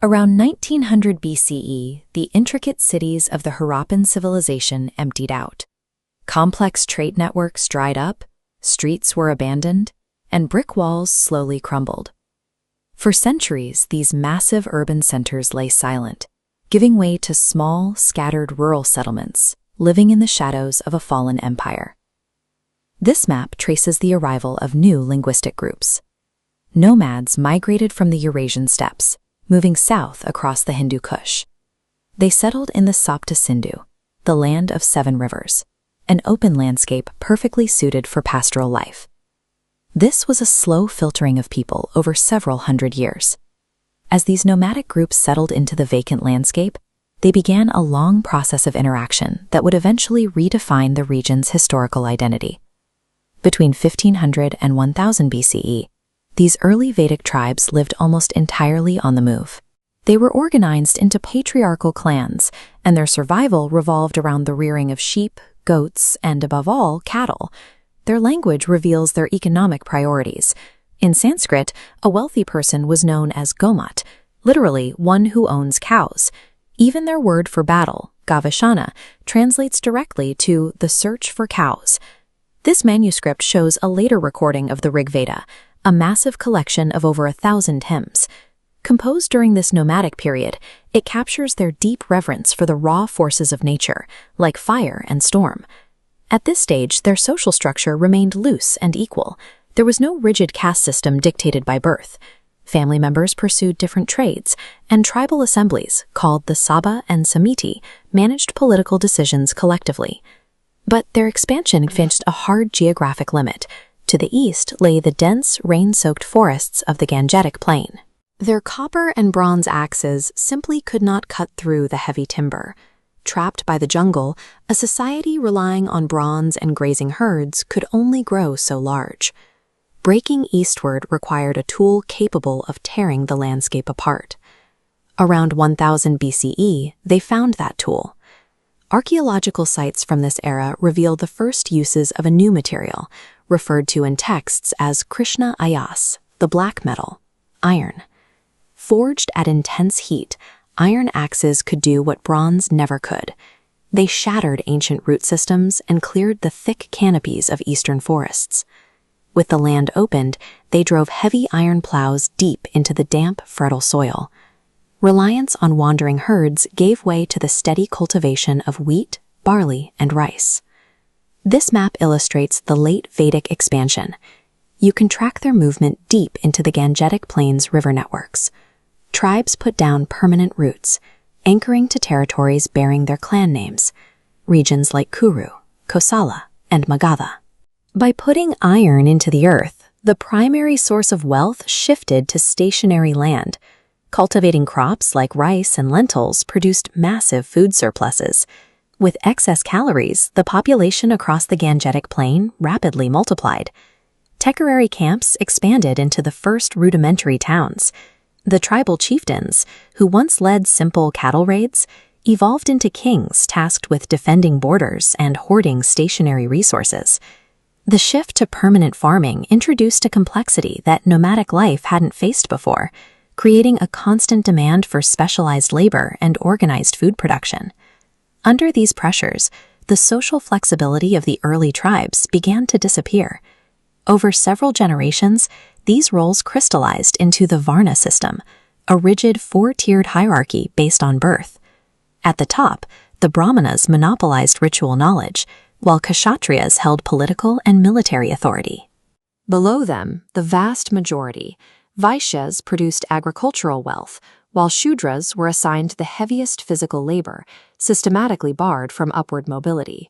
Around 1900 BCE, the intricate cities of the Harappan civilization emptied out. Complex trade networks dried up, streets were abandoned, and brick walls slowly crumbled. For centuries, these massive urban centers lay silent, giving way to small, scattered rural settlements, living in the shadows of a fallen empire. This map traces the arrival of new linguistic groups. Nomads migrated from the Eurasian steppes, moving south across the Hindu Kush. They settled in the Sapta Sindhu, the land of 7 rivers, an open landscape perfectly suited for pastoral life. This was a slow filtering of people over several hundred years. As these nomadic groups settled into the vacant landscape, they began a long process of interaction that would eventually redefine the region's historical identity. Between 1500 and 1000 BCE, these early Vedic tribes lived almost entirely on the move. They were organized into patriarchal clans, and their survival revolved around the rearing of sheep, goats, and above all, cattle. Their language reveals their economic priorities. In Sanskrit, a wealthy person was known as Gomat, literally one who owns cows. Even their word for battle, Gaveshana, translates directly to the search for cows. This manuscript shows a later recording of the Rigveda, a massive collection of over 1,000 hymns. Composed during this nomadic period, it captures their deep reverence for the raw forces of nature, like fire and storm. At this stage, their social structure remained loose and equal. There was no rigid caste system dictated by birth. Family members pursued different trades, and tribal assemblies, called the Sabha and Samiti, managed political decisions collectively. But their expansion faced a hard geographic limit. To the east lay the dense, rain-soaked forests of the Gangetic Plain. Their copper and bronze axes simply could not cut through the heavy timber. Trapped by the jungle, a society relying on bronze and grazing herds could only grow so large. Breaking eastward required a tool capable of tearing the landscape apart. Around 1000 BCE, they found that tool. Archaeological sites from this era reveal the first uses of a new material, referred to in texts as Krishna Ayas, the black metal, iron. Forged at intense heat, iron axes could do what bronze never could. They shattered ancient root systems and cleared the thick canopies of eastern forests. With the land opened, they drove heavy iron plows deep into the damp, fertile soil. Reliance on wandering herds gave way to the steady cultivation of wheat, barley, and rice. This map illustrates the late Vedic expansion. You can track their movement deep into the Gangetic Plains river networks. Tribes put down permanent roots, anchoring to territories bearing their clan names, regions like Kuru, Kosala, and Magadha. By putting iron into the earth, the primary source of wealth shifted to stationary land. Cultivating crops like rice and lentils produced massive food surpluses. With excess calories, the population across the Gangetic Plain rapidly multiplied. Temporary camps expanded into the first rudimentary towns. The tribal chieftains, who once led simple cattle raids, evolved into kings tasked with defending borders and hoarding stationary resources. The shift to permanent farming introduced a complexity that nomadic life hadn't faced before, creating a constant demand for specialized labor and organized food production. Under these pressures, the social flexibility of the early tribes began to disappear. Over several generations, these roles crystallized into the Varna system, a rigid 4-tiered hierarchy based on birth. At the top, the Brahmanas monopolized ritual knowledge, while Kshatriyas held political and military authority. Below them, the vast majority, Vaishyas, produced agricultural wealth, while Shudras were assigned the heaviest physical labor, systematically barred from upward mobility.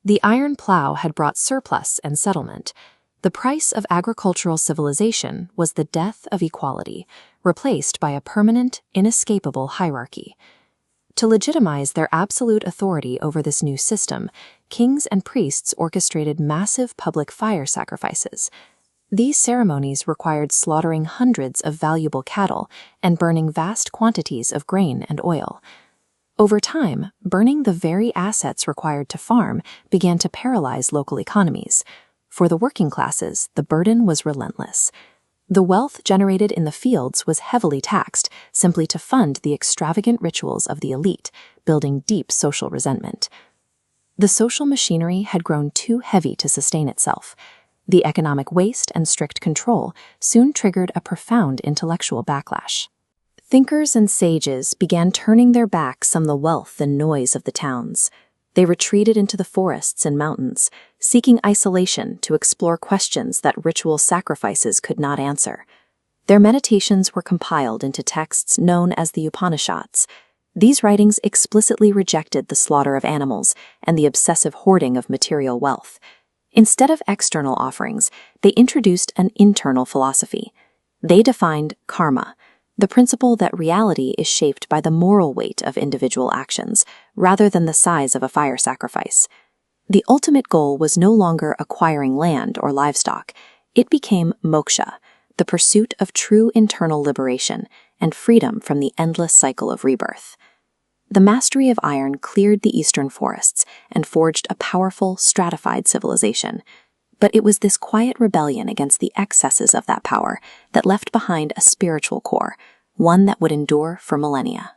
The iron plow had brought surplus and settlement. The price of agricultural civilization was the death of equality, replaced by a permanent, inescapable hierarchy. To legitimize their absolute authority over this new system, kings and priests orchestrated massive public fire sacrifices. These ceremonies required slaughtering hundreds of valuable cattle and burning vast quantities of grain and oil. Over time, burning the very assets required to farm began to paralyze local economies. For the working classes, the burden was relentless. The wealth generated in the fields was heavily taxed, simply to fund the extravagant rituals of the elite, building deep social resentment. The social machinery had grown too heavy to sustain itself. The economic waste and strict control soon triggered a profound intellectual backlash. Thinkers and sages began turning their backs on the wealth and noise of the towns. They retreated into the forests and mountains, seeking isolation to explore questions that ritual sacrifices could not answer. Their meditations were compiled into texts known as the Upanishads. These writings explicitly rejected the slaughter of animals and the obsessive hoarding of material wealth. Instead of external offerings, they introduced an internal philosophy. They defined karma, the principle that reality is shaped by the moral weight of individual actions, rather than the size of a fire sacrifice. The ultimate goal was no longer acquiring land or livestock. It became moksha, the pursuit of true internal liberation and freedom from the endless cycle of rebirth. The mastery of iron cleared the eastern forests and forged a powerful, stratified civilization. But it was this quiet rebellion against the excesses of that power that left behind a spiritual core, one that would endure for millennia.